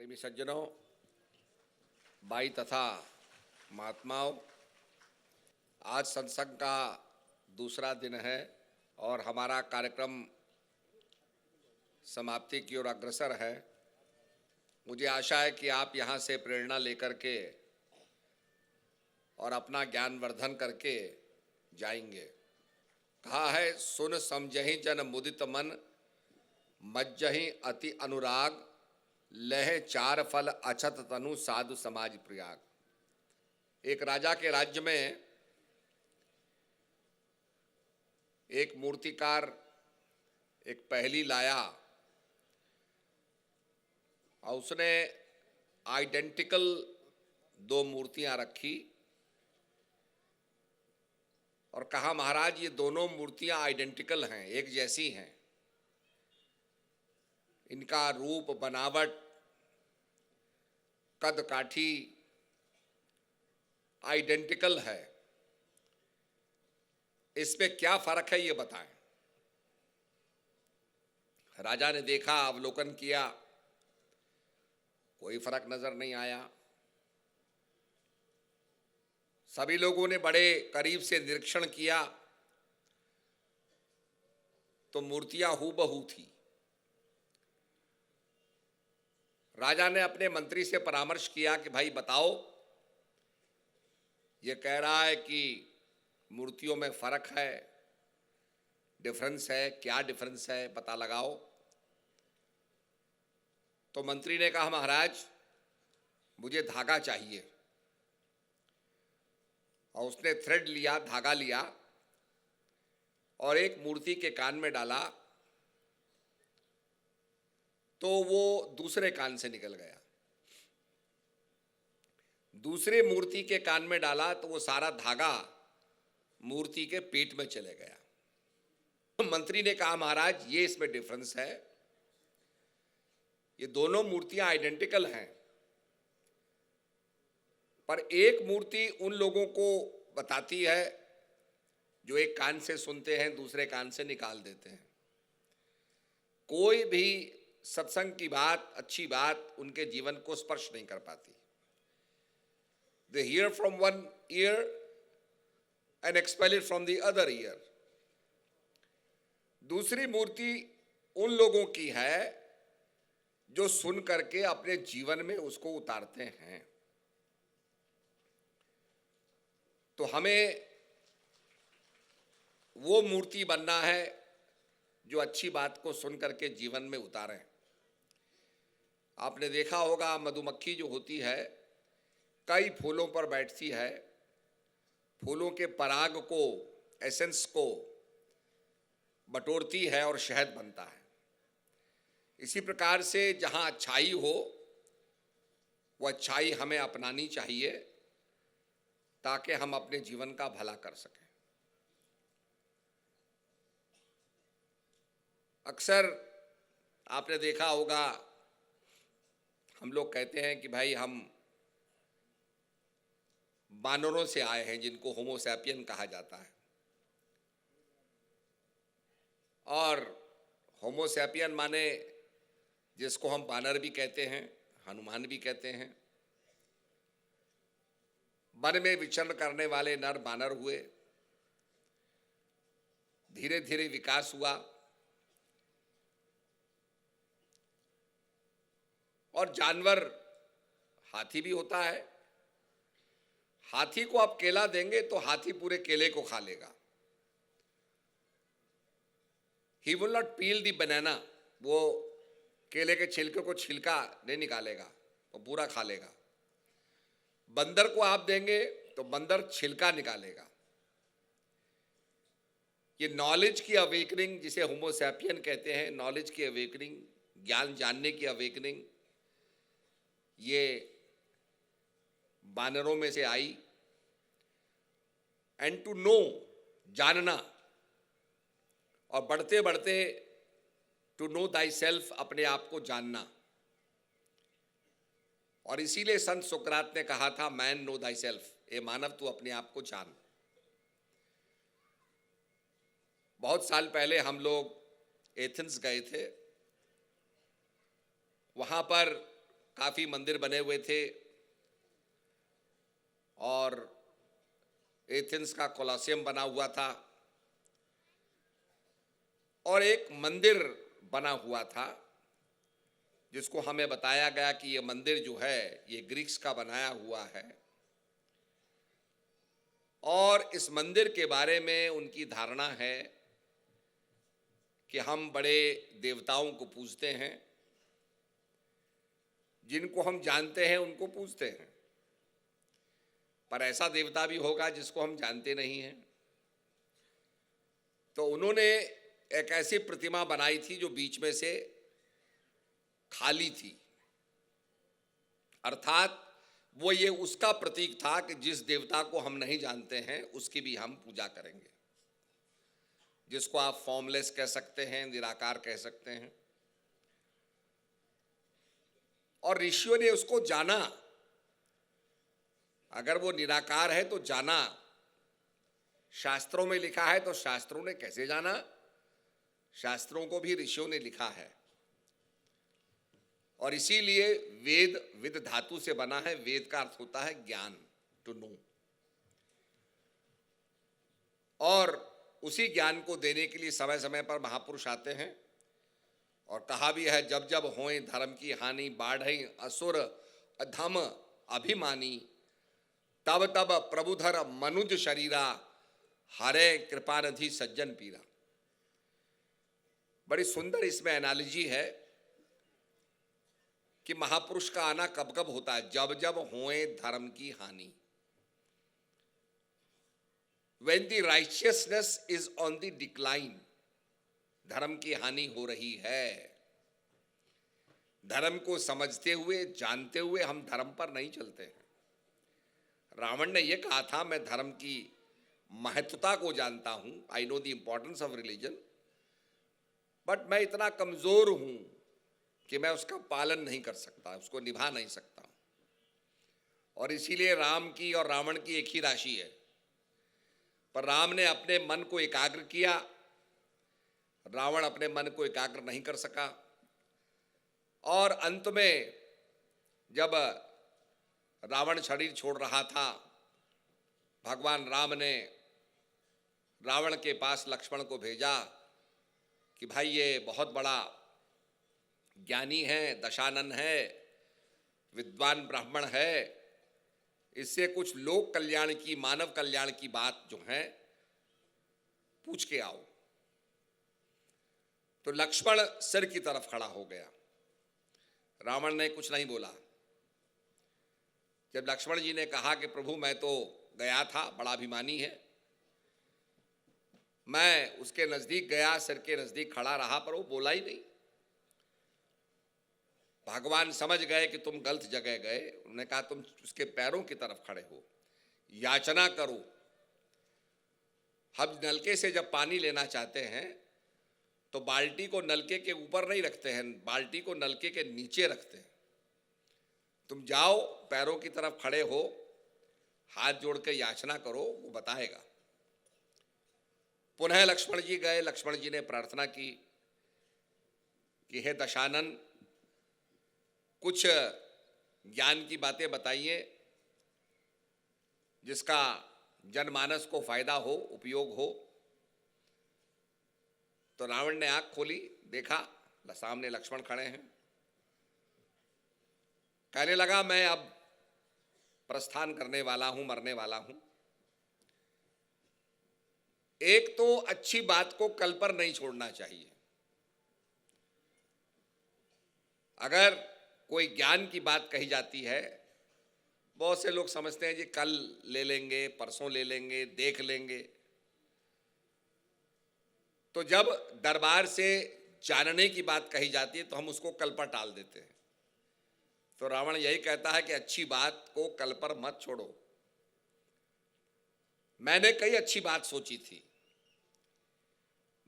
प्रेमी सज्जनों, भाई तथा महात्माओं, आज सत्संग का दूसरा दिन है और हमारा कार्यक्रम समाप्ति की ओर अग्रसर है। मुझे आशा है कि आप यहाँ से प्रेरणा लेकर के और अपना ज्ञान वर्धन करके जाएंगे। कहा है, सुन समझहि जन मुदित मन, मज्जहि अति अनुराग, लह चार फल अछत तनु साधु समाज प्रयाग। एक राजा के राज्य में एक मूर्तिकार एक पहेली लाया और उसने आइडेंटिकल दो मूर्तियां रखी और कहा, महाराज ये दोनों मूर्तियां आइडेंटिकल हैं, एक जैसी हैं, इनका रूप, बनावट, कद काठी आइडेंटिकल है, इसमें क्या फर्क है ये बताएं। राजा ने देखा, अवलोकन किया, कोई फर्क नजर नहीं आया। सभी लोगों ने बड़े करीब से निरीक्षण किया तो मूर्तियां हूबहू थी। राजा ने अपने मंत्री से परामर्श किया कि भाई बताओ, ये कह रहा है कि मूर्तियों में फर्क है, डिफरेंस है, क्या डिफरेंस है पता लगाओ। तो मंत्री ने कहा, महाराज मुझे धागा चाहिए। और उसने थ्रेड लिया, धागा लिया और एक मूर्ति के कान में डाला तो वो दूसरे कान से निकल गया। दूसरे मूर्ति के कान में डाला तो वो सारा धागा मूर्ति के पेट में चले गया। तो मंत्री ने कहा, महाराज ये इसमें डिफरेंस है, ये दोनों मूर्तियां आइडेंटिकल हैं, पर एक मूर्ति उन लोगों को बताती है जो एक कान से सुनते हैं, दूसरे कान से निकाल देते हैं। कोई भी सत्संग की बात, अच्छी बात उनके जीवन को स्पर्श नहीं कर पाती। They hear from one ear and expel it from the other ear. दूसरी मूर्ति उन लोगों की है जो सुन करके अपने जीवन में उसको उतारते हैं। तो हमें वो मूर्ति बनना है जो अच्छी बात को सुन करके जीवन में उतारें। आपने देखा होगा, मधुमक्खी जो होती है कई फूलों पर बैठती है, फूलों के पराग को, एसेंस को बटोरती है और शहद बनता है। इसी प्रकार से जहां अच्छाई हो वो अच्छाई हमें अपनानी चाहिए ताकि हम अपने जीवन का भला कर सकें। अक्सर आपने देखा होगा, हम लोग कहते हैं कि भाई हम बानरों से आए हैं, जिनको होमो सैपियन कहा जाता है। और होमो सैपियन माने जिसको हम बानर भी कहते हैं, हनुमान भी कहते हैं। वन में विचरण करने वाले नर बानर हुए, धीरे धीरे विकास हुआ और जानवर, हाथी भी होता है। हाथी को आप केला देंगे तो हाथी पूरे केले को खा लेगा। He will not peel the banana, वो केले के छिलके को छिलका नहीं निकालेगा, वो पूरा खा लेगा। बंदर को आप देंगे तो बंदर छिलका निकालेगा। ये नॉलेज की अवेकनिंग, जिसे होमो सैपियन कहते हैं, नॉलेज की अवेकनिंग, ज्ञान जानने की अवेकनिंग, ये बानरों में से आई। एंड टू नो, जानना, और बढ़ते बढ़ते टू नो दाई सेल्फ, अपने आप को जानना। और इसीलिए संत सुकरात ने कहा था, मैन नो दाई सेल्फ, ए मानव तू अपने आप को जान। बहुत साल पहले हम लोग एथेंस गए थे। वहां पर काफी मंदिर बने हुए थे और एथेंस का कोलोसियम बना हुआ था और एक मंदिर बना हुआ था जिसको हमें बताया गया कि ये मंदिर जो है ये ग्रीक्स का बनाया हुआ है और इस मंदिर के बारे में उनकी धारणा है कि हम बड़े देवताओं को पूजते हैं, जिनको हम जानते हैं उनको पूजते हैं, पर ऐसा देवता भी होगा जिसको हम जानते नहीं हैं। तो उन्होंने एक ऐसी प्रतिमा बनाई थी जो बीच में से खाली थी, अर्थात वो ये उसका प्रतीक था कि जिस देवता को हम नहीं जानते हैं उसकी भी हम पूजा करेंगे, जिसको आप फॉर्मलेस कह सकते हैं, निराकार कह सकते हैं। और ऋषियों ने उसको जाना, अगर वो निराकार है तो जाना, शास्त्रों में लिखा है तो शास्त्रों ने कैसे जाना? शास्त्रों को भी ऋषियों ने लिखा है और इसीलिए वेद विद धातु से बना है। वेद का अर्थ होता है ज्ञान, टू नो, और उसी ज्ञान को देने के लिए समय समय पर महापुरुष आते हैं और कहा भी है, जब जब होए धर्म की हानि, बाढ़ई असुर अधम अभिमानी, तब तब प्रभुधर मनुज शरीरा, हरे कृपानिधि सज्जन पीरा। बड़ी सुंदर इसमें एनालॉजी है कि महापुरुष का आना कब कब होता है? जब जब होए धर्म की हानि, when the righteousness is on the decline, धर्म की हानि हो रही है। धर्म को समझते हुए, जानते हुए हम धर्म पर नहीं चलते हैं। रावण ने यह कहा था, मैं धर्म की महत्वता को जानता हूं, I know the importance of religion, but मैं इतना कमजोर हूं कि मैं उसका पालन नहीं कर सकता, उसको निभा नहीं सकता। और इसीलिए राम की और रावण की एक ही राशि है, पर राम ने अपने मन को एकाग्र किया, रावण अपने मन को एकाग्र नहीं कर सका। और अंत में जब रावण शरीर छोड़ रहा था, भगवान राम ने रावण के पास लक्ष्मण को भेजा कि भाई ये बहुत बड़ा ज्ञानी है, दशानन है, विद्वान ब्राह्मण है, इससे कुछ लोक कल्याण की, मानव कल्याण की बात जो है पूछ के आओ। तो लक्ष्मण सिर की तरफ खड़ा हो गया, रावण ने कुछ नहीं बोला। जब लक्ष्मण जी ने कहा कि प्रभु मैं तो गया था, बड़ा अभिमानी है, मैं उसके नजदीक गया, सिर के नजदीक खड़ा रहा, पर वो बोला ही नहीं। भगवान समझ गए कि तुम गलत जगह गए। उन्होंने कहा तुम उसके पैरों की तरफ खड़े हो, याचना करो। हम नलके से जब पानी लेना चाहते हैं तो बाल्टी को नलके के ऊपर नहीं रखते हैं, बाल्टी को नलके के नीचे रखते हैं। तुम जाओ, पैरों की तरफ खड़े हो, हाथ जोड़ के याचना करो, वो बताएगा। पुनः लक्ष्मण जी गए, लक्ष्मण जी ने प्रार्थना की कि हे दशानन, कुछ ज्ञान की बातें बताइए जिसका जनमानस को फायदा हो, उपयोग हो। तो रावण ने आंख खोली, देखा सामने लक्ष्मण खड़े हैं, कहने लगा मैं अब प्रस्थान करने वाला हूं, मरने वाला हूं। एक तो अच्छी बात को कल पर नहीं छोड़ना चाहिए। अगर कोई ज्ञान की बात कही जाती है, बहुत से लोग समझते हैं जी कल ले लेंगे, परसों ले लेंगे, देख लेंगे। तो जब दरबार से जानने की बात कही जाती है तो हम उसको कल पर टाल देते हैं। तो रावण यही कहता है कि अच्छी बात को कल पर मत छोड़ो। मैंने कई अच्छी बात सोची थी।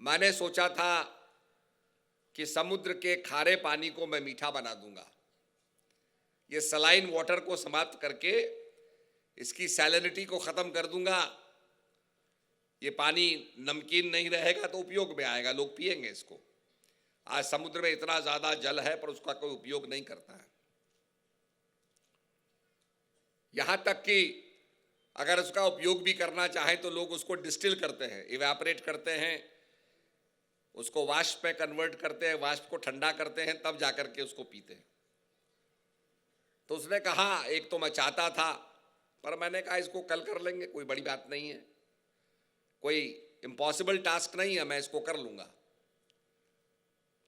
मैंने सोचा था कि समुद्र के खारे पानी को मैं मीठा बना दूंगा, ये सलाइन वाटर को समाप्त करके इसकी सैलिनिटी को खत्म कर दूंगा। ये पानी नमकीन नहीं रहेगा तो उपयोग में आएगा, लोग पिएंगे इसको। आज समुद्र में इतना ज्यादा जल है पर उसका कोई उपयोग नहीं करता है। यहां तक कि अगर उसका उपयोग भी करना चाहें तो लोग उसको डिस्टिल करते हैं, इवेपोरेट करते हैं, उसको वाष्प में कन्वर्ट करते हैं, वाष्प को ठंडा करते हैं, तब जाकर के उसको पीते हैं। तो उसने कहा एक तो मैं चाहता था, पर मैंने कहा इसको कल कर लेंगे, कोई बड़ी बात नहीं है, कोई इम्पॉसिबल टास्क नहीं है, मैं इसको कर लूंगा।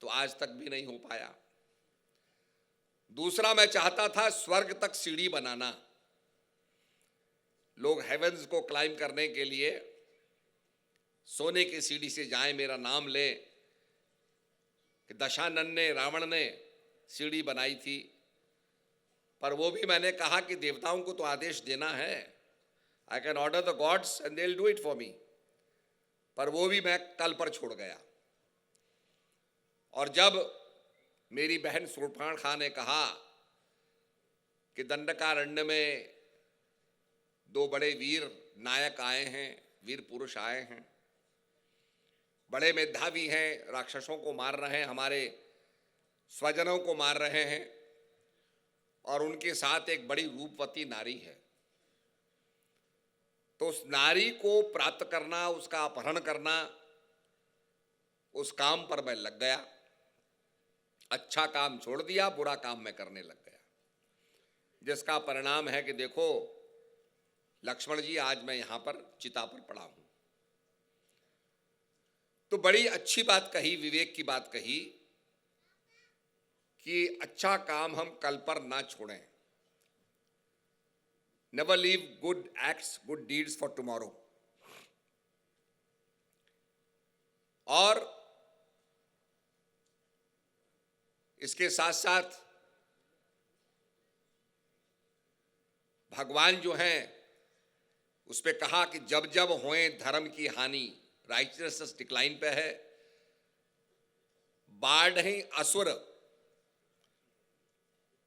तो आज तक भी नहीं हो पाया। दूसरा, मैं चाहता था स्वर्ग तक सीढ़ी बनाना, लोग हेवेंस को क्लाइम करने के लिए सोने की सीढ़ी से जाएं, मेरा नाम ले कि दशानन ने, रावण ने सीढ़ी बनाई थी। पर वो भी मैंने कहा कि देवताओं को तो आदेश देना है, I can order the gods and they will do it for me, पर वो भी मैं कल पर छोड़ गया। और जब मेरी बहन शूर्पणखा ने कहा कि दंडकारण्य में दो बड़े वीर नायक आए हैं, वीर पुरुष आए हैं, बड़े मेधावी हैं, राक्षसों को मार रहे हैं, हमारे स्वजनों को मार रहे हैं, और उनके साथ एक बड़ी रूपवती नारी है, तो उस नारी को प्राप्त करना, उसका अपहरण करना, उस काम पर मैं लग गया। अच्छा काम छोड़ दिया, बुरा काम मैं करने लग गया, जिसका परिणाम है कि देखो लक्ष्मण जी, आज मैं यहां पर चिता पर पड़ा हूं। तो बड़ी अच्छी बात कही, विवेक की बात कही कि अच्छा काम हम कल पर ना छोड़ें। Never leave good acts, good deeds for tomorrow. और इसके साथ साथ भगवान जो हैं उस पे कहा कि जब जब होए धर्म की हानि, राइचियसनेस डिक्लाइन पे है, बाढ़ ही असुर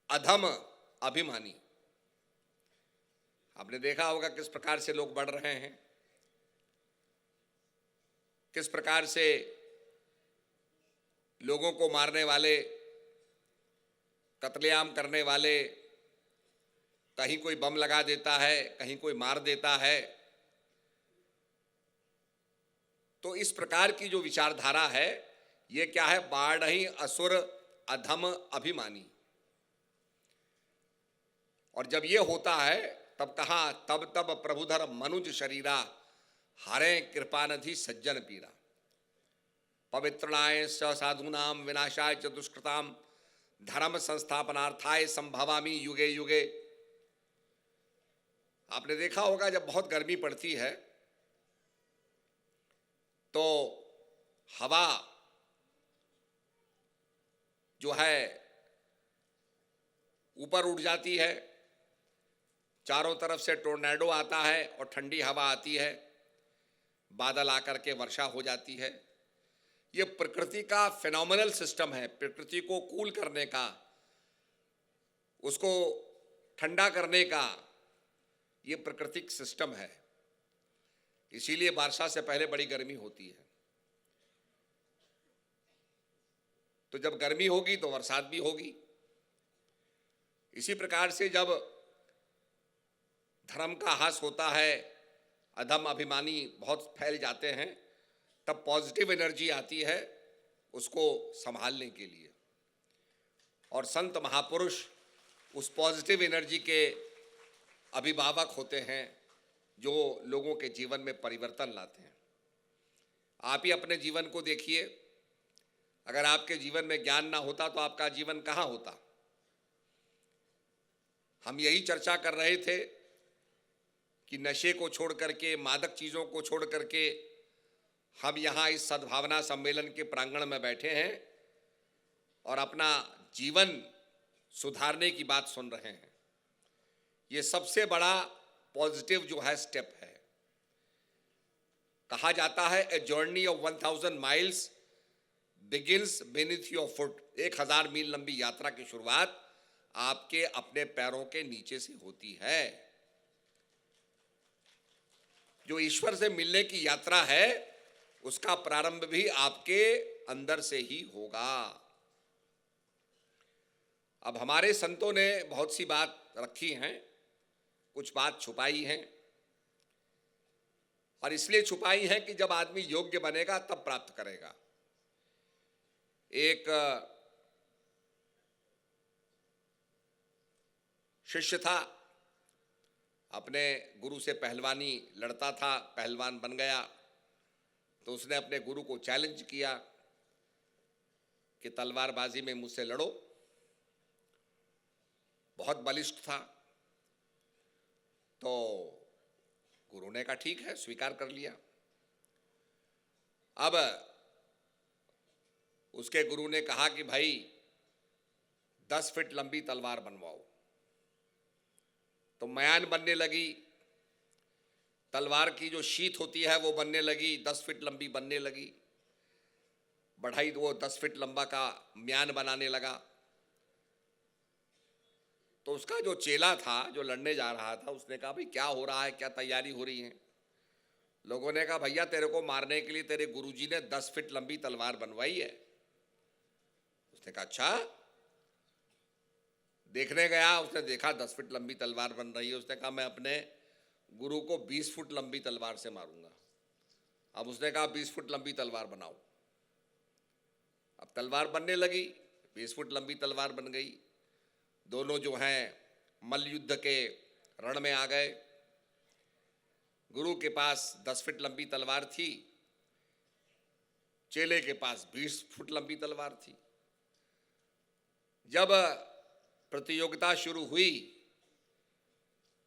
अधम अभिमानी। आपने देखा होगा किस प्रकार से लोग बढ़ रहे हैं, किस प्रकार से लोगों को मारने वाले, कत्लेआम करने वाले, कहीं कोई बम लगा देता है, कहीं कोई मार देता है। तो इस प्रकार की जो विचारधारा है, ये क्या है? बाढ़ ही असुर अधम अभिमानी। और जब ये होता है तब कहा, तब तब प्रभुधर मनुज शरीरा, हरे कृपानिधि सज्जन पीरा, पवित्रणाय स साधूनाम विनाशाय च दुष्कृताम, धर्म संस्थापनार्थाय संभवामि युगे युगे। आपने देखा होगा जब बहुत गर्मी पड़ती है तो हवा जो है ऊपर उठ जाती है, चारों तरफ से टोर्नेडो आता है और ठंडी हवा आती है, बादल आकर के वर्षा हो जाती है। ये प्रकृति का फिनोमिनल सिस्टम है, प्रकृति को कूल करने का, उसको ठंडा करने का ये प्राकृतिक सिस्टम है। इसीलिए वर्षा से पहले बड़ी गर्मी होती है। तो जब गर्मी होगी तो बरसात भी होगी। इसी प्रकार से जब धर्म का ह्रास होता है, अधम अभिमानी बहुत फैल जाते हैं, तब पॉजिटिव एनर्जी आती है उसको संभालने के लिए। और संत महापुरुष उस पॉजिटिव एनर्जी के अभिभावक होते हैं जो लोगों के जीवन में परिवर्तन लाते हैं। आप ही अपने जीवन को देखिए, अगर आपके जीवन में ज्ञान ना होता तो आपका जीवन कहाँ होता? हम यही चर्चा कर रहे थे कि नशे को छोड़ करके, मादक चीज़ों को छोड़ करके हम यहाँ इस सद्भावना सम्मेलन के प्रांगण में बैठे हैं और अपना जीवन सुधारने की बात सुन रहे हैं। ये सबसे बड़ा पॉजिटिव जो है स्टेप है। कहा जाता है a journey of 1000 miles begins beneath your foot. 1000 मील लंबी यात्रा की शुरुआत आपके अपने पैरों के नीचे से होती है। जो ईश्वर से मिलने की यात्रा है उसका प्रारंभ भी आपके अंदर से ही होगा। अब हमारे संतों ने बहुत सी बात रखी हैं कुछ बात छुपाई है, और इसलिए छुपाई है कि जब आदमी योग्य बनेगा तब प्राप्त करेगा। एक शिष्य था, अपने गुरु से पहलवानी लड़ता था, पहलवान बन गया, तो उसने अपने गुरु को चैलेंज किया कि तलवारबाजी में मुझसे लड़ो। बहुत बलिष्ठ था, तो गुरु ने कहा ठीक है, स्वीकार कर लिया। अब उसके गुरु ने कहा कि भाई 10 फीट लंबी तलवार बनवाओ। तो म्यान बनने लगी, तलवार की जो शीत होती है वो बनने लगी, 10 फीट लंबी बनने लगी। बढ़ाई वो 10 फीट लंबा का म्यान बनाने लगा। तो उसका जो चेला था, जो लड़ने जा रहा था, उसने कहा भाई क्या हो रहा है, क्या तैयारी हो रही है? लोगों ने कहा भैया तेरे को मारने के लिए तेरे गुरुजी ने 10 फीट लंबी तलवार बनवाई है। उसने कहा अच्छा। देखने गया, उसने देखा 10 फीट लंबी तलवार बन रही है। उसने कहा मैं अपने गुरु को 20 फुट लंबी तलवार से मारूंगा। अब उसने कहा 20 फुट लंबी तलवार बनाओ। अब तलवार बनने लगी, 20 फुट लंबी तलवार बन गई। दोनों जो हैं मल्ल युद्ध के रण में आ गए। गुरु के पास 10 फीट लंबी तलवार थी, चेले के पास 20 फुट लंबी तलवार थी। जब प्रतियोगिता शुरू हुई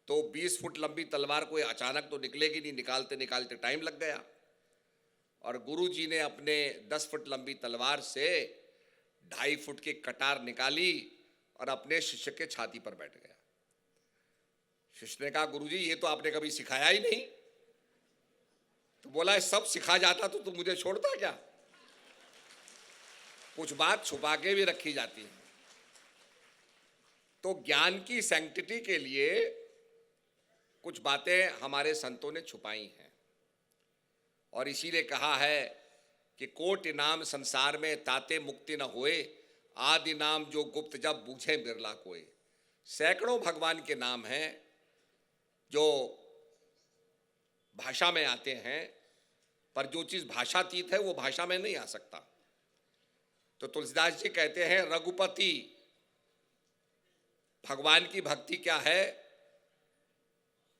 तो 20 फुट लंबी तलवार कोई अचानक तो निकलेगी नहीं, निकालते निकालते टाइम लग गया। और गुरु जी ने अपने 10 फुट लंबी तलवार से 2.5 फुट की कटार निकाली और अपने शिष्य के छाती पर बैठ गया। शिष्य ने कहा गुरुजी ये तो आपने कभी सिखाया ही नहीं। तो बोला सब सिखा जाता तो तुम मुझे छोड़ता क्या? कुछ बात छुपा के भी रखी जाती है। तो ज्ञान की सैंक्टिटी के लिए कुछ बातें हमारे संतों ने छुपाई हैं, और इसीलिए कहा है कि कोटि नाम संसार में ताते मुक्ति न होए, आदि नाम जो गुप्त जब बूझे बिरला कोई। सैकड़ों भगवान के नाम हैं जो भाषा में आते हैं, पर जो चीज भाषातीत है वो भाषा में नहीं आ सकता। तो तुलसीदास जी कहते हैं रघुपति, भगवान की भक्ति क्या है?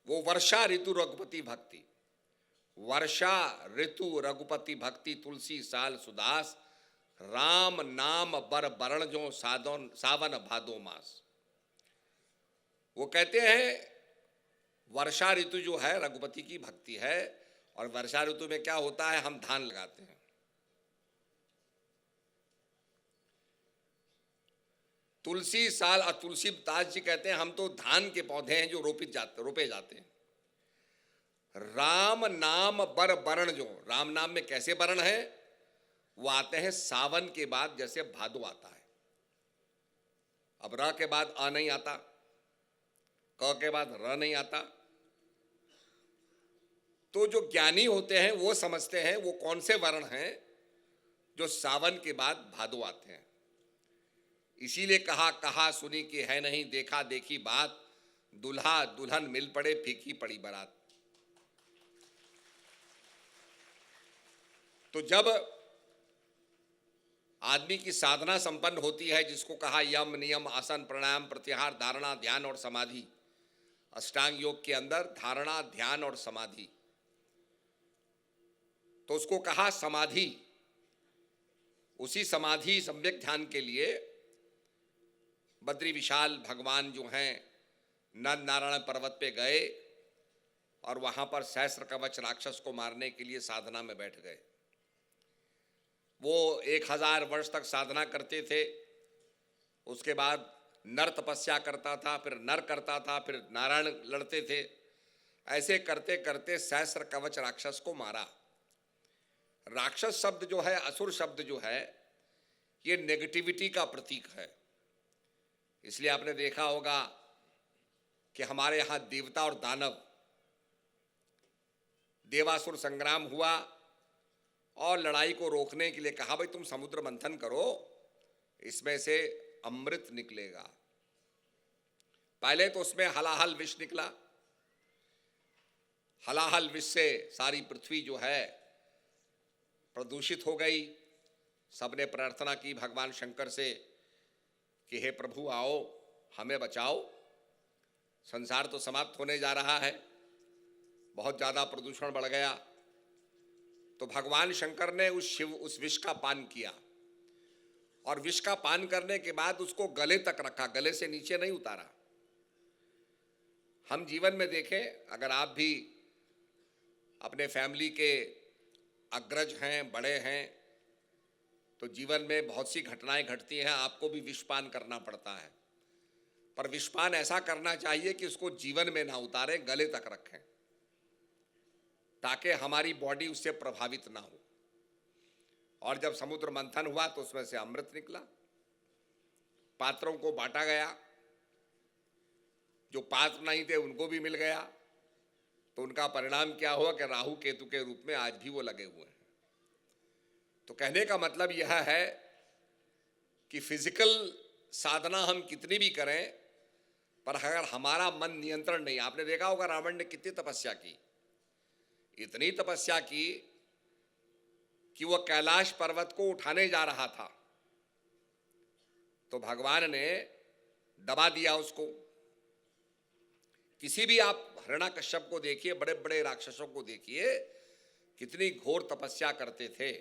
वो वर्षा ऋतु रघुपति भक्ति। वर्षा ऋतु रघुपति भक्ति, तुलसी साल सुदास, राम नाम बर बरण जो सावन भादो मास। वो कहते हैं वर्षा ऋतु जो है रघुपति की भक्ति है, और वर्षा ऋतु में क्या होता है, हम धान लगाते हैं। तुलसी साल और तुलसीदास जी कहते हैं हम तो धान के पौधे हैं जो रोपे जाते हैं। राम नाम बर बरण जो, राम नाम में कैसे बरण है? वो आते हैं सावन के बाद, जैसे भादो आता है। अब र के बाद अ नहीं आता, क के बाद र नहीं आता। तो जो ज्ञानी होते हैं वो समझते हैं वो कौन से वर्ण हैं जो सावन के बाद भादो आते हैं। इसीलिए कहा कहा सुनी कि है नहीं, देखा देखी बात, दुल्हा दुल्हन मिल पड़े फीकी पड़ी बारात। तो जब आदमी की साधना संपन्न होती है, जिसको कहा यम नियम आसन प्राणायाम प्रत्याहार धारणा ध्यान और समाधि, अष्टांग योग के अंदर धारणा ध्यान और समाधि, तो उसको कहा समाधि। उसी समाधि सम्यक ध्यान के लिए बद्री विशाल भगवान जो हैं नंद नारायण पर्वत पे गए और वहां पर सहस्त्र कवच राक्षस को मारने के लिए साधना में बैठ गए। वो 1000 वर्ष तक साधना करते थे। उसके बाद नर तपस्या करता था, फिर नर करता था, फिर नारायण लड़ते थे। ऐसे करते करते सहस्त्र कवच राक्षस को मारा। राक्षस शब्द जो है, असुर शब्द जो है, ये नेगेटिविटी का प्रतीक है। इसलिए आपने देखा होगा कि हमारे यहां देवता और दानव, देवासुर संग्राम हुआ और लड़ाई को रोकने के लिए कहा भाई तुम समुद्र मंथन करो, इसमें से अमृत निकलेगा। पहले तो उसमें हलाहल विष निकला, हलाहल विष से सारी पृथ्वी जो है प्रदूषित हो गई। सबने प्रार्थना की भगवान शंकर से कि हे प्रभु आओ हमें बचाओ, संसार तो समाप्त होने जा रहा है, बहुत ज़्यादा प्रदूषण बढ़ गया। तो भगवान शंकर ने उस विष का पान किया और विष का पान करने के बाद उसको गले तक रखा, गले से नीचे नहीं उतारा। हम जीवन में देखें, अगर आप भी अपने फैमिली के अग्रज हैं, बड़े हैं, तो जीवन में बहुत सी घटनाएं घटती हैं, आपको भी विषपान करना पड़ता है। पर विषपान ऐसा करना चाहिए कि उसको जीवन में ना उतारें, गले तक रखें, ताकि हमारी बॉडी उससे प्रभावित ना हो। और जब समुद्र मंथन हुआ तो उसमें से अमृत निकला, पात्रों को बांटा गया, जो पात्र नहीं थे उनको भी मिल गया। तो उनका परिणाम क्या हुआ कि राहु केतु के रूप में आज भी वो लगे हुए हैं। तो कहने का मतलब यह है कि फिजिकल साधना हम कितनी भी करें, पर अगर हमारा मन नियंत्रण नहीं, आपने देखा होगा रावण ने कितनी तपस्या की, इतनी तपस्या की कि वह कैलाश पर्वत को उठाने जा रहा था, तो भगवान ने दबा दिया उसको। किसी भी आप हिरण्याकश्यप को देखिए, बड़े बड़े राक्षसों को देखिए, कितनी घोर तपस्या करते थे,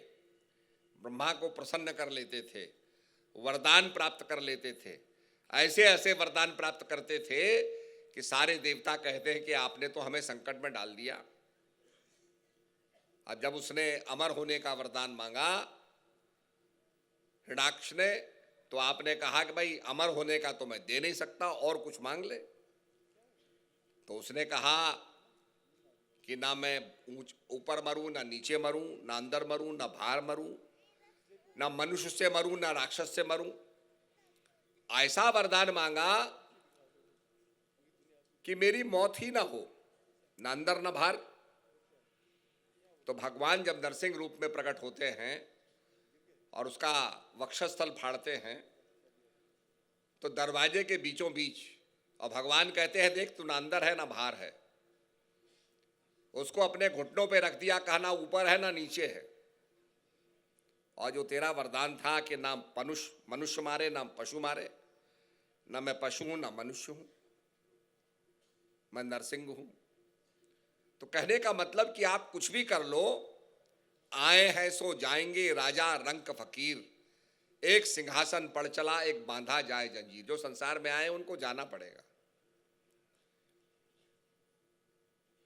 ब्रह्मा को प्रसन्न कर लेते थे, वरदान प्राप्त कर लेते थे, ऐसे ऐसे वरदान प्राप्त करते थे कि सारे देवता कहते हैं कि आपने तो हमें संकट में डाल दिया। अब जब उसने अमर होने का वरदान मांगा हिरण्याक्ष ने, तो आपने कहा कि भाई अमर होने का तो मैं दे नहीं सकता, और कुछ मांग ले। तो उसने कहा कि ना मैं ऊपर मरूं, ना नीचे मरूं, ना अंदर मरूं, ना बाहर मरूं, ना मनुष्य से मरूं, ना राक्षस से मरूं। ऐसा वरदान मांगा कि मेरी मौत ही ना हो, ना अंदर ना बाहर। तो भगवान जब नरसिंह रूप में प्रकट होते हैं और उसका वक्षस्थल फाड़ते हैं, तो दरवाजे के बीचों बीच, और भगवान कहते हैं देख तू ना अंदर है ना बाहर है। उसको अपने घुटनों पे रख दिया, कहा ना ऊपर है ना नीचे है। और जो तेरा वरदान था कि ना मनुष्य मारे ना पशु मारे, ना मैं पशु हूं ना मनुष्य हूं, मैं नरसिंह हूं। तो कहने का मतलब कि आप कुछ भी कर लो, आए हैं सो जाएंगे राजा रंक फकीर, एक सिंहासन पड़ चला एक बांधा जाए जंजीर। जो संसार में आए उनको जाना पड़ेगा,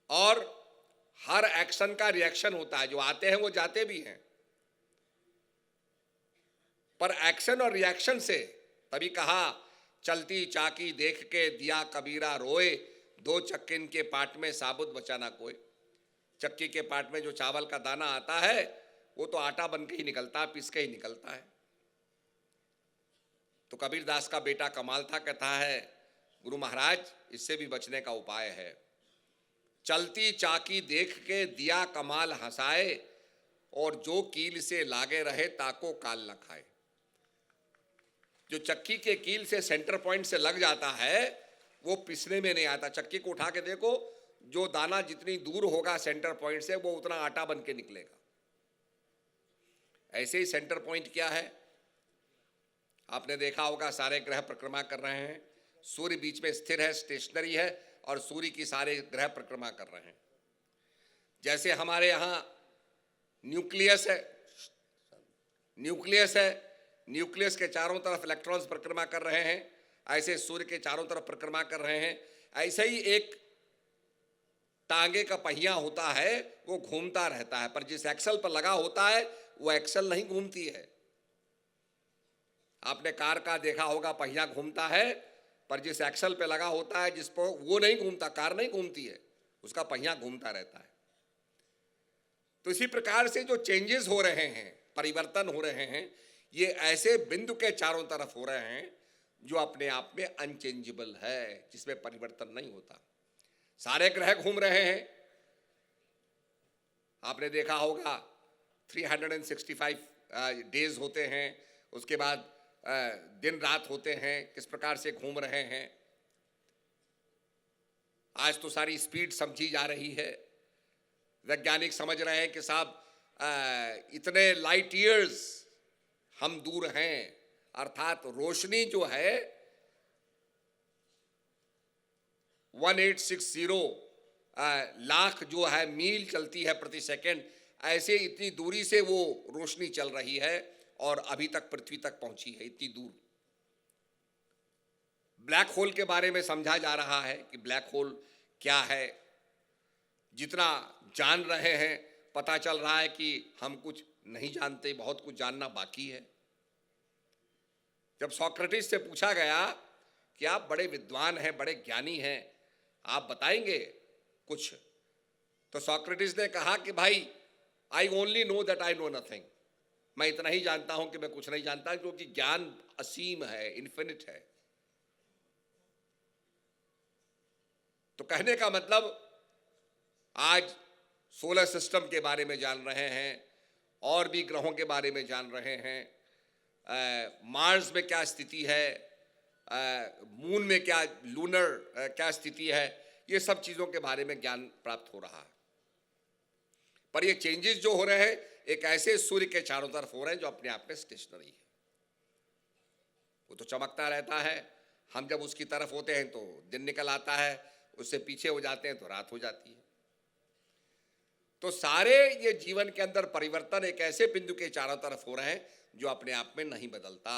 और हर एक्शन का रिएक्शन होता है। जो आते हैं वो जाते भी हैं, पर एक्शन और रिएक्शन से, तभी कहा चलती चाकी देख के दिया कबीरा रोए, दो चक्किन के पाट में साबुत बचाना कोई। चक्की के पाट में जो चावल का दाना आता है वो तो आटा बन के ही निकलता है, पीस के ही निकलता है। तो कबीरदास का बेटा कमाल था, कहता है गुरु महाराज इससे भी बचने का उपाय है। चलती चाकी देख के दिया कमाल हंसाए, और जो कील से लागे रहे ताको काल न खाए। जो चक्की के कील से सेंटर पॉइंट से लग जाता है वो पिसने में नहीं आता। चक्की को उठा के देखो, जो दाना जितनी दूर होगा सेंटर पॉइंट से वो उतना आटा बन के निकलेगा। ऐसे ही सेंटर पॉइंट क्या है, आपने देखा होगा सारे ग्रह परिक्रमा कर रहे हैं, सूर्य बीच में स्थिर है, स्टेशनरी है, और सूर्य की सारे ग्रह परिक्रमा कर रहे हैं। जैसे हमारे यहाँ न्यूक्लियस है, न्यूक्लियस के चारों तरफ इलेक्ट्रॉन्स परिक्रमा कर रहे हैं, ऐसे सूर्य के चारों तरफ परिक्रमा कर रहे हैं। ऐसे ही एक टांगे का पहिया होता है, वो घूमता रहता है, पर जिस एक्सल पर लगा होता है वो एक्सल नहीं घूमती है। आपने कार का देखा होगा, पहिया घूमता है, पर जिस एक्सल पे लगा होता है जिस पर वो नहीं घूमता, कार नहीं घूमती है, उसका पहिया घूमता रहता है। तो इसी प्रकार से जो चेंजेस हो रहे हैं, परिवर्तन हो रहे हैं, ये ऐसे बिंदु के चारों तरफ हो रहे हैं जो अपने आप में अनचेंजेबल है, जिसमें परिवर्तन नहीं होता। सारे ग्रह घूम रहे हैं, आपने देखा होगा 365 डेज होते हैं, उसके बाद दिन रात होते हैं, किस प्रकार से घूम रहे हैं। आज तो सारी स्पीड समझी जा रही है, वैज्ञानिक समझ रहे हैं कि साहब इतने लाइट ईयर्स हम दूर हैं, अर्थात रोशनी जो है 1860 लाख जो है मील चलती है प्रति सेकंड, ऐसे इतनी दूरी से वो रोशनी चल रही है और अभी तक पृथ्वी तक पहुंची है इतनी दूर। ब्लैक होल के बारे में समझा जा रहा है कि ब्लैक होल क्या है। जितना जान रहे हैं पता चल रहा है कि हम कुछ नहीं जानते, बहुत कुछ जानना बाकी है। जब सोक्रेटिस से पूछा गया कि आप बड़े विद्वान हैं, बड़े ज्ञानी हैं, आप बताएंगे कुछ, तो सोक्रेटिस ने कहा कि भाई I only know that I know nothing, मैं इतना ही जानता हूं कि मैं कुछ नहीं जानता, क्योंकि ज्ञान असीम है, इन्फिनिट है। तो कहने का मतलब आज सोलर सिस्टम के बारे में जान रहे हैं और भी ग्रहों के बारे में जान रहे हैं, मार्स में क्या स्थिति है, मून में क्या लूनर क्या स्थिति है, ये सब चीज़ों के बारे में ज्ञान प्राप्त हो रहा है। पर ये चेंजेस जो हो रहे हैं एक ऐसे सूर्य के चारों तरफ हो रहे हैं जो अपने आप में स्टेशनरी है। वो तो चमकता रहता है, हम जब उसकी तरफ होते हैं तो दिन निकल आता है, उससे पीछे हो जाते हैं तो रात हो जाती है। तो सारे ये जीवन के अंदर परिवर्तन एक ऐसे बिंदु के चारों तरफ हो रहे हैं जो अपने आप में नहीं बदलता।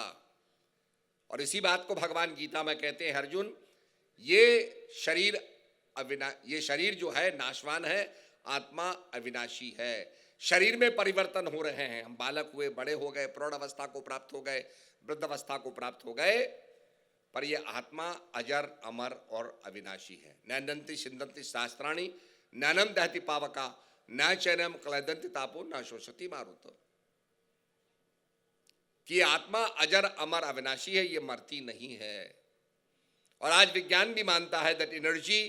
और इसी बात को भगवान गीता में कहते हैं, अर्जुन ये शरीर जो है नाशवान है, आत्मा अविनाशी है। शरीर में परिवर्तन हो रहे हैं, हम बालक हुए, बड़े हो गए, प्रौढ़ अवस्था को प्राप्त हो गए, वृद्ध अवस्था को प्राप्त हो गए, पर ये आत्मा अजर अमर और अविनाशी है। नैनंति छिन्दन्ति शास्त्राणि नैनम दहति पावका न चैनम क्लेदन्ति तापो न शोषति मारुत। कि आत्मा अजर अमर अविनाशी है, ये मरती नहीं है। और आज विज्ञान भी मानता है that energy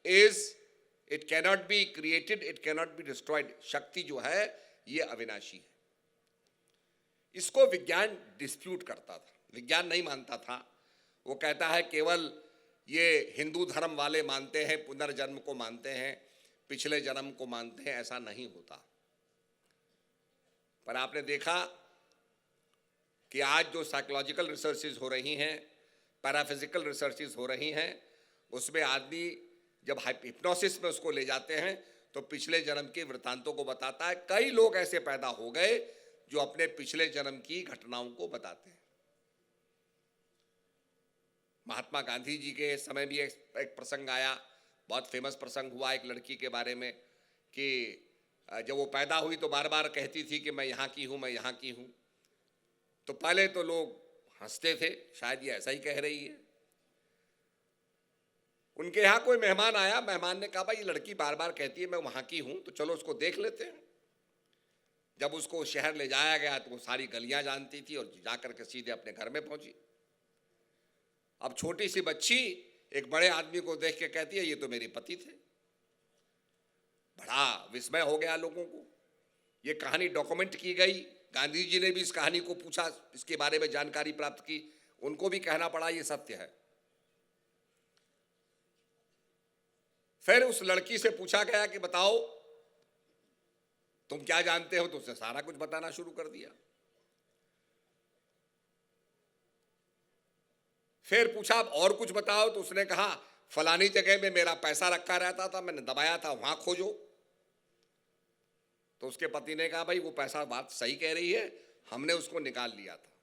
it cannot be created, it cannot be destroyed. शक्ति जो है ये अविनाशी है। इसको विज्ञान डिस्प्यूट करता था, विज्ञान नहीं मानता था। वो कहता है केवल ये हिंदू धर्म वाले मानते हैं, पुनर्जन्म को मानते हैं, पिछले जन्म को मानते हैं, ऐसा नहीं होता। पर आपने देखा कि आज जो साइकोलॉजिकल रिसर्चेज हो रही हैं, पैराफिजिकल रिसर्चेज हो रही हैं, उसमें आदमी जब हिप्नोसिस में उसको ले जाते हैं तो पिछले जन्म के वृतांतों को बताता है। कई लोग ऐसे पैदा हो गए जो अपने पिछले जन्म की घटनाओं को बताते हैं। महात्मा गांधी जी के समय भी एक प्रसंग आया, बहुत फेमस प्रसंग हुआ एक लड़की के बारे में कि जब वो पैदा हुई तो बार बार कहती थी कि मैं यहाँ की हूँ, मैं यहाँ की हूँ। तो पहले तो लोग हंसते थे, शायद ये ऐसा ही कह रही है। उनके यहाँ कोई मेहमान आया, मेहमान ने कहा भाई ये लड़की बार बार कहती है मैं वहाँ की हूँ, तो चलो उसको देख लेते हैं। जब उसको शहर ले जाया गया तो वो सारी गलियाँ जानती थी और जाकर के सीधे अपने घर में पहुँची। अब छोटी सी बच्ची एक बड़े आदमी को देख के कहती है ये तो मेरे पति थे। बड़ा विस्मय हो गया लोगों को। ये कहानी डॉक्यूमेंट की गई, गांधी जी ने भी इस कहानी को पूछा, इसके बारे में जानकारी प्राप्त की, उनको भी कहना पड़ा ये सत्य है। फिर उस लड़की से पूछा गया कि बताओ तुम क्या जानते हो, तो उसने सारा कुछ बताना शुरू कर दिया। फिर पूछा अब और कुछ बताओ, तो उसने कहा फलानी जगह में मेरा पैसा रखा रहता था, मैंने दबाया था, वहां खोजो। तो उसके पति ने कहा भाई वो पैसा बात सही कह रही है, हमने उसको निकाल लिया था।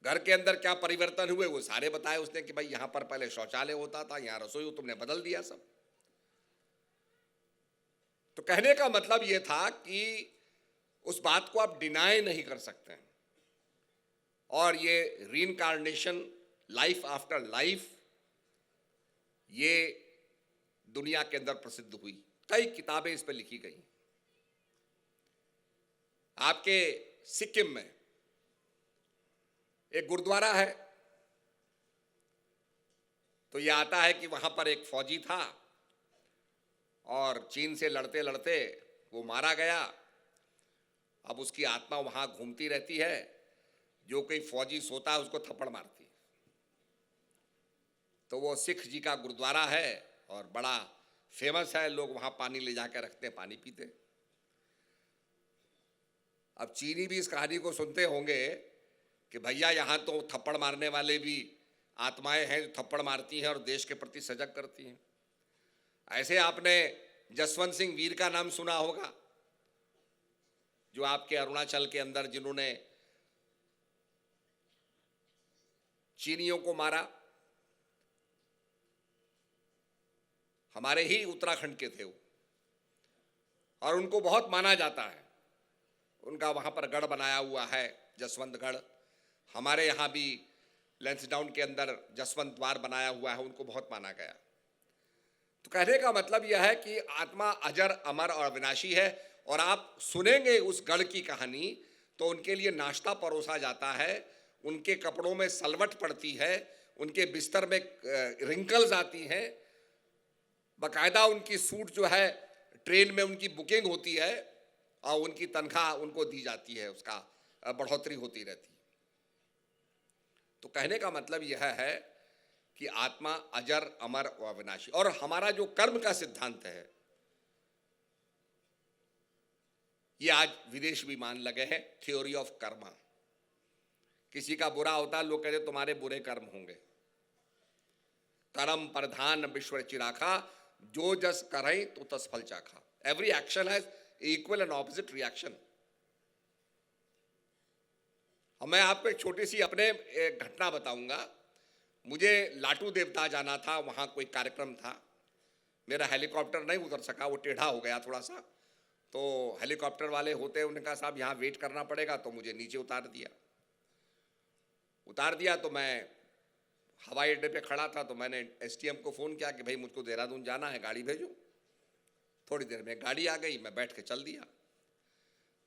घर के अंदर क्या परिवर्तन हुए वो सारे बताए उसने कि भाई यहां पर पहले शौचालय होता था, यहां रसोई, तुमने बदल दिया सब। तो कहने का मतलब यह था कि उस बात को आप डिनाई नहीं कर सकते। और ये रीइंकार्नेशन, लाइफ आफ्टर लाइफ, ये दुनिया के अंदर प्रसिद्ध हुई, कई किताबें इस पर लिखी गई। आपके सिक्किम में एक गुरुद्वारा है, तो यह आता है कि वहां पर एक फौजी था और चीन से लड़ते लड़ते वो मारा गया। अब उसकी आत्मा वहां घूमती रहती है, जो कोई फौजी सोता है उसको थप्पड़ मारती है। तो वो सिख जी का गुरुद्वारा है और बड़ा फेमस है, लोग वहां पानी ले जाकर रखते हैं, पानी पीते हैं। अब चीनी भी इस कहानी को सुनते होंगे कि भैया यहाँ तो थप्पड़ मारने वाले भी आत्माएं हैं जो थप्पड़ मारती हैं और देश के प्रति सजग करती हैं। ऐसे आपने जसवंत सिंह वीर का नाम सुना होगा, जो आपके अरुणाचल के अंदर जिन्होंने चीनियों को मारा। हमारे ही उत्तराखंड के थे वो, और उनको बहुत माना जाता है। उनका वहां पर गढ़ बनाया हुआ है, जसवंतगढ़। हमारे यहाँ भी लैंसडाउन के अंदर जसवंत द्वार बनाया हुआ है, उनको बहुत माना गया। तो कहने का मतलब यह है कि आत्मा अजर, अमर और अविनाशी है। और आप सुनेंगे उस गढ़ की कहानी तो उनके लिए नाश्ता परोसा जाता है, उनके कपड़ों में सलवट पड़ती है, उनके बिस्तर में रिंकल्स आती हैं, बाकायदा उनकी सूट जो है ट्रेन में उनकी बुकिंग होती है और उनकी तनख्वाह उनको दी जाती है, उसका बढ़ोतरी होती रहती है। तो कहने का मतलब यह है कि आत्मा अजर, अमर और अविनाशी। और हमारा जो कर्म का सिद्धांत है, ये आज विदेश भी मान लगे हैं, थ्योरी ऑफ कर्मा। किसी का बुरा होता है, लोग कहते तुम्हारे बुरे कर्म होंगे। कर्म प्रधान विश्व चिराखा, जो जस करई तो तस फल चाखा। Every action has equal and opposite reaction. और मैं आपको एक छोटी सी अपने एक घटना बताऊंगा। मुझे लाटू देवता जाना था, वहां कोई कार्यक्रम था। मेरा हेलीकॉप्टर नहीं उतर सका, वो टेढ़ा हो गया थोड़ा सा। तो हेलीकॉप्टर वाले होते हैं, उन्होंने कहा साहब यहाँ वेट करना पड़ेगा, तो मुझे नीचे उतार दिया। तो मैं हवाई अड्डे पे खड़ा था, तो मैंने एसटीएम को फ़ोन किया कि भाई मुझको देहरादून जाना है, गाड़ी भेजो। थोड़ी देर में गाड़ी आ गई, मैं बैठ के चल दिया।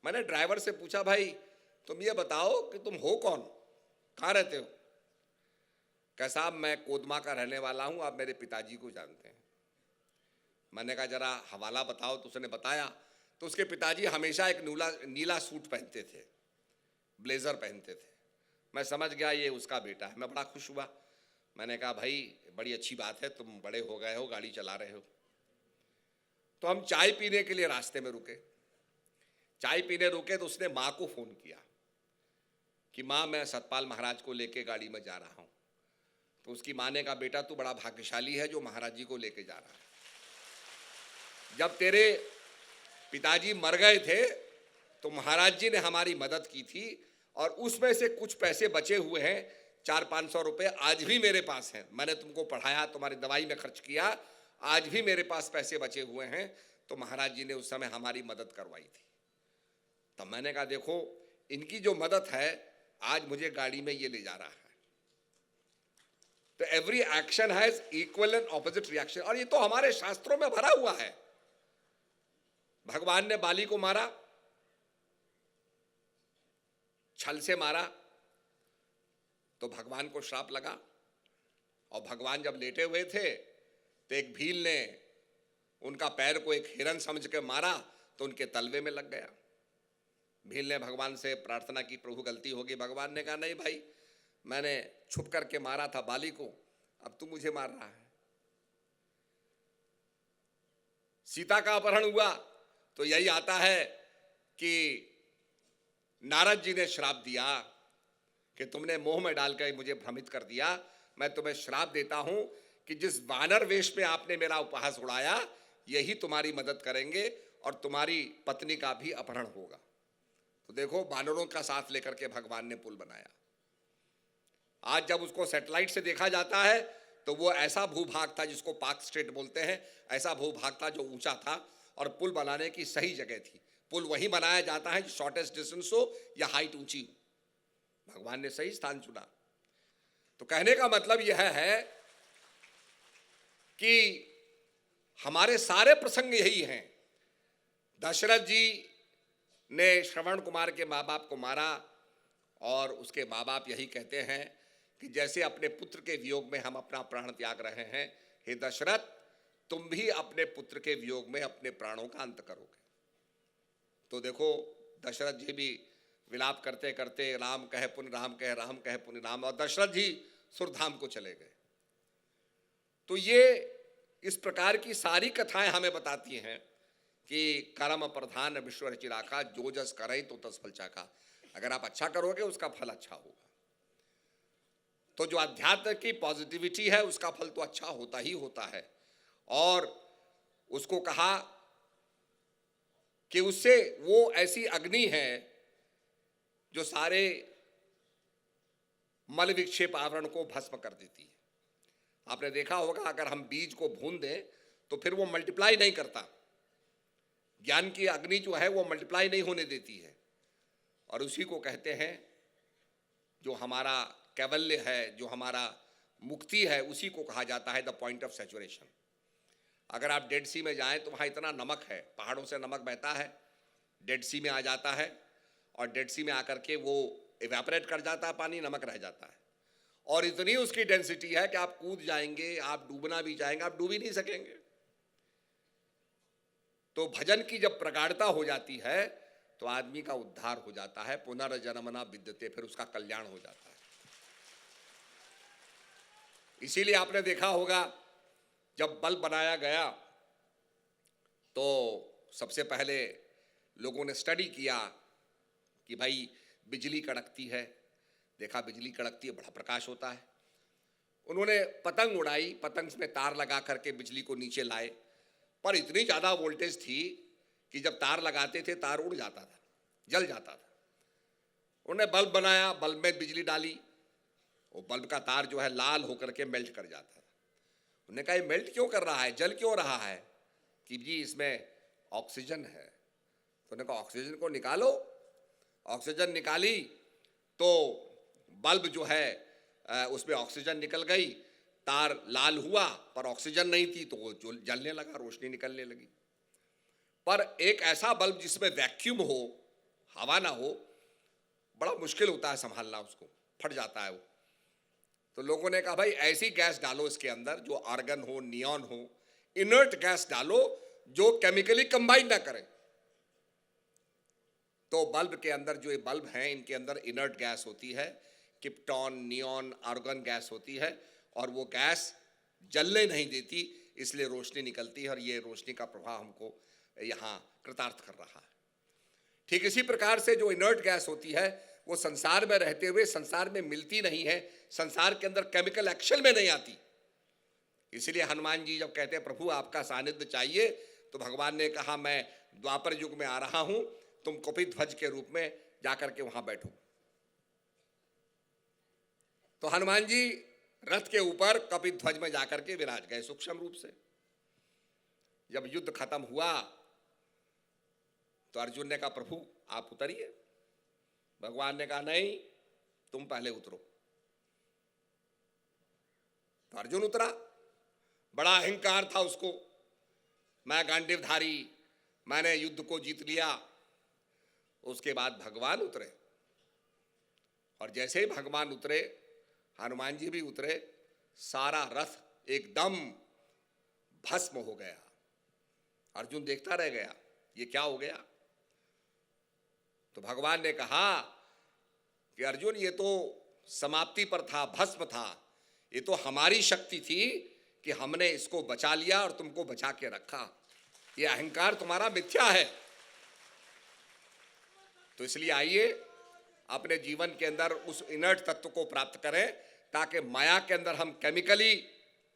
मैंने ड्राइवर से पूछा, भाई तुम ये बताओ कि तुम हो कौन, कहाँ रहते हो? कहा साहब मैं कोदमा का रहने वाला हूँ, आप मेरे पिताजी को जानते हैं। मैंने कहा जरा हवाला बताओ। तो उसने बताया। तो उसके पिताजी हमेशा एक नीला सूट पहनते थे, ब्लेजर पहनते थे। मैं समझ गया ये उसका बेटा है। मैं बड़ा खुश हुआ। मैंने कहा भाई बड़ी अच्छी बात है, तुम बड़े हो गए हो, गाड़ी चला रहे हो। तो हम चाय पीने के लिए रास्ते में रुके। चाय पीने रुके तो उसने माँ को फोन किया कि माँ मैं सतपाल महाराज को लेके गाड़ी में जा रहा हूँ। तो उसकी माँ ने कहा बेटा तू बड़ा भाग्यशाली है जो महाराज जी को लेके जा रहा है। जब तेरे पिताजी मर गए थे तो महाराज जी ने हमारी मदद की थी, और उसमें से कुछ पैसे बचे हुए हैं, 400-500 रुपये आज भी मेरे पास हैं। मैंने तुमको पढ़ाया, तुम्हारी दवाई में खर्च किया, आज भी मेरे पास पैसे बचे हुए हैं। तो महाराज जी ने उस समय हमारी मदद करवाई थी। तब मैंने कहा देखो इनकी जो मदद है, आज मुझे गाड़ी में ये ले जा रहा है। तो every action has equal and opposite reaction. और ये तो हमारे शास्त्रों में भरा हुआ है। भगवान ने बाली को मारा, छल से मारा, तो भगवान को श्राप लगा। और भगवान जब लेटे हुए थे तो एक भील ने उनका पैर को एक हिरन समझ के मारा, तो उनके तलवे में लग गया। भील ने भगवान से प्रार्थना की प्रभु गलती होगी। भगवान ने कहा नहीं भाई, मैंने छुप करके मारा था बाली को, अब तू मुझे मार रहा है। सीता का अपहरण हुआ तो यही आता है कि नारद जी ने श्राप दिया कि तुमने मोह में डालकर मुझे भ्रमित कर दिया। मैं तुम्हें श्राप देता हूं कि जिस वानर वेश में आपने मेरा उपहास उड़ाया, यही तुम्हारी मदद करेंगे और तुम्हारी पत्नी का भी अपहरण होगा। तो देखो वानरों का साथ लेकर के भगवान ने पुल बनाया। आज जब उसको सैटेलाइट से देखा जाता है तो वो ऐसा भूभाग था जिसको पार्क स्ट्रेट बोलते हैं, ऐसा भूभाग था जो ऊंचा था और पुल बनाने की सही जगह थी। पुल वही बनाया जाता है जो शॉर्टेस्ट डिस्टेंस हो या हाइट ऊंची हो। भगवान ने सही स्थान चुना। तो कहने का मतलब यह है कि हमारे सारे प्रसंग यही हैं। दशरथ जी ने श्रवण कुमार के माँ बाप को मारा और उसके माँ बाप यही कहते हैं कि जैसे अपने पुत्र के वियोग में हम अपना प्राण त्याग रहे हैं, हे दशरथ तुम भी अपने पुत्र के वियोग में अपने प्राणों का अंत करोगे। तो देखो दशरथ जी भी विलाप करते करते राम कहे पुन राम कहे, राम कहे पुन राम, और दशरथ जी सुरधाम को चले गए। तो ये इस प्रकार की सारी कथाएं हमें बताती हैं कि कर्म प्रधान विश्व रचिराका, जो जस करे तो तस फल चाखा। अगर आप अच्छा करोगे उसका फल अच्छा होगा। तो जो अध्यात्म की पॉजिटिविटी है उसका फल तो अच्छा होता ही होता है। और उसको कहा कि उससे वो ऐसी अग्नि है जो सारे मल विक्षेप आवरण को भस्म कर देती है। आपने देखा होगा, अगर हम बीज को भून दें तो फिर वो मल्टीप्लाई नहीं करता। ज्ञान की अग्नि जो है वो मल्टीप्लाई नहीं होने देती है। और उसी को कहते हैं, जो हमारा कैवल्य है, जो हमारा मुक्ति है, उसी को कहा जाता है द पॉइंट ऑफ सैचुरेशन। अगर आप डेड सी में जाएं तो वहाँ इतना नमक है, पहाड़ों से नमक बहता है, डेड सी में आ जाता है, और डेड सी में आकर के वो इवेपोरेट कर जाता है, पानी नमक रह जाता है। और इतनी उसकी डेंसिटी है कि आप कूद जाएंगे, आप डूबना भी चाहेंगे, आप डूब ही नहीं सकेंगे। तो भजन की जब प्रगाढ़ता हो जाती है तो आदमी का उद्धार हो जाता है, पुनर्जन्मना विद्यते, फिर उसका कल्याण हो जाता है। इसीलिए आपने देखा होगा, जब बल्ब बनाया गया तो सबसे पहले लोगों ने स्टडी किया कि भाई बिजली कड़कती है, देखा बिजली कड़कती है, बड़ा प्रकाश होता है। उन्होंने पतंग उड़ाई, पतंग में तार लगा करके बिजली को नीचे लाए, पर इतनी ज़्यादा वोल्टेज थी कि जब तार लगाते थे तार उड़ जाता था, जल जाता था। उन्होंने बल्ब बनाया, बल्ब में बिजली डाली, वो बल्ब का तार जो है लाल होकर के मेल्ट कर जाता था। उन्होंने कहा ये मेल्ट क्यों कर रहा है, जल क्यों रहा है? कि जी इसमें ऑक्सीजन है। तो उन्होंने कहा ऑक्सीजन को निकालो। ऑक्सीजन निकाली तो बल्ब जो है उसमें ऑक्सीजन निकल गई, तार लाल हुआ, पर ऑक्सीजन नहीं थी तो वो जलने लगा, रोशनी निकलने लगी। पर एक ऐसा बल्ब जिसमें वैक्यूम हो, हवा ना हो, बड़ा मुश्किल होता है संभालना, उसको फट जाता है वो। तो लोगों ने कहा भाई ऐसी गैस डालो इसके अंदर जो आर्गन हो, नियॉन हो, इनर्ट गैस डालो जो केमिकली कंबाइन ना करे। तो बल्ब के अंदर, जो ये बल्ब हैं, इनके अंदर इनर्ट गैस होती है, क्रिप्टॉन, नियॉन, आर्गन गैस होती है, और वो गैस जलने नहीं देती, इसलिए रोशनी निकलती है, और ये रोशनी का प्रभाव हमको यहाँ कृतार्थ कर रहा है। ठीक इसी प्रकार से जो इनर्ट गैस होती है वो संसार में रहते हुए संसार में मिलती नहीं है, संसार के अंदर केमिकल एक्शन में नहीं आती। इसलिए हनुमान जी जब कहते हैं प्रभु आपका सानिध्य चाहिए, तो भगवान ने कहा मैं द्वापर युग में आ रहा हूं, तुम कपिध्वज के रूप में जाकर के वहां बैठो। तो हनुमान जी रथ के ऊपर कपिध्वज में जाकर के विराज गए सूक्ष्म रूप से। जब युद्ध खत्म हुआ तो अर्जुन ने कहा प्रभु आप उतरिए। भगवान ने कहा नहीं, तुम पहले उतरो। तो अर्जुन उतरा, बड़ा अहंकार था उसको, मैं गांडीवधारी, मैंने युद्ध को जीत लिया। उसके बाद भगवान उतरे, और जैसे ही भगवान उतरे हनुमान जी भी उतरे, सारा रथ एकदम भस्म हो गया। अर्जुन देखता रह गया, ये क्या हो गया? तो भगवान ने कहा कि अर्जुन ये तो समाप्ति पर था, भस्म था, ये तो हमारी शक्ति थी कि हमने इसको बचा लिया और तुमको बचा के रखा। ये अहंकार तुम्हारा मिथ्या है। तो इसलिए आइए अपने जीवन के अंदर उस इनर्ट तत्व को प्राप्त करें, ताकि माया के अंदर हम केमिकली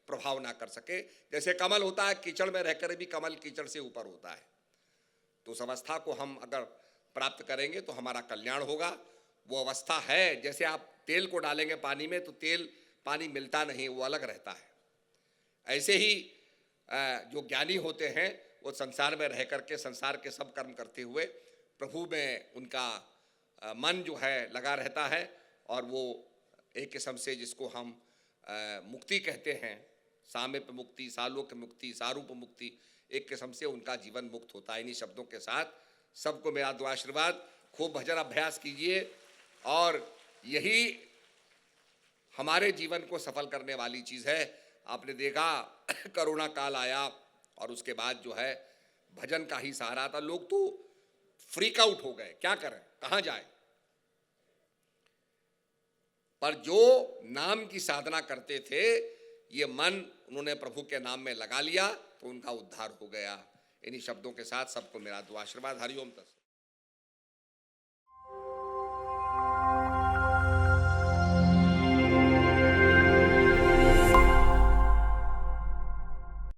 प्रभाव ना कर सके। जैसे कमल होता है, कीचड़ में रहकर भी कमल कीचड़ से ऊपर होता है। तो उस अवस्था को हम अगर प्राप्त करेंगे तो हमारा कल्याण होगा। वो अवस्था है, जैसे आप तेल को डालेंगे पानी में तो तेल पानी मिलता नहीं, वो अलग रहता है। ऐसे ही जो ज्ञानी होते हैं वो संसार में रह करके संसार के सब कर्म करते हुए प्रभु में उनका मन जो है लगा रहता है, और वो एक किस्म से जिसको हम मुक्ति कहते हैं, सामीप्य मुक्ति, सालोक्य मुक्ति, सारूप मुक्ति, एक किस्म से उनका जीवन मुक्त होता है। इन्हीं शब्दों के साथ सबको मेरा दुआ आशीर्वाद, खूब भजन अभ्यास कीजिए, और यही हमारे जीवन को सफल करने वाली चीज़ है। आपने देखा कोरोना काल आया और उसके बाद जो है भजन का ही सहारा था, लोग तो फ्रीक आउट हो गए, क्या करें, कहाँ जाए। पर जो नाम की साधना करते थे, ये मन उन्होंने प्रभु के नाम में लगा लिया तो उनका उद्धार हो गया। इन्हीं शब्दों के साथ सबको मेरा दुआ आशीर्वाद। हरिओम तत्सत।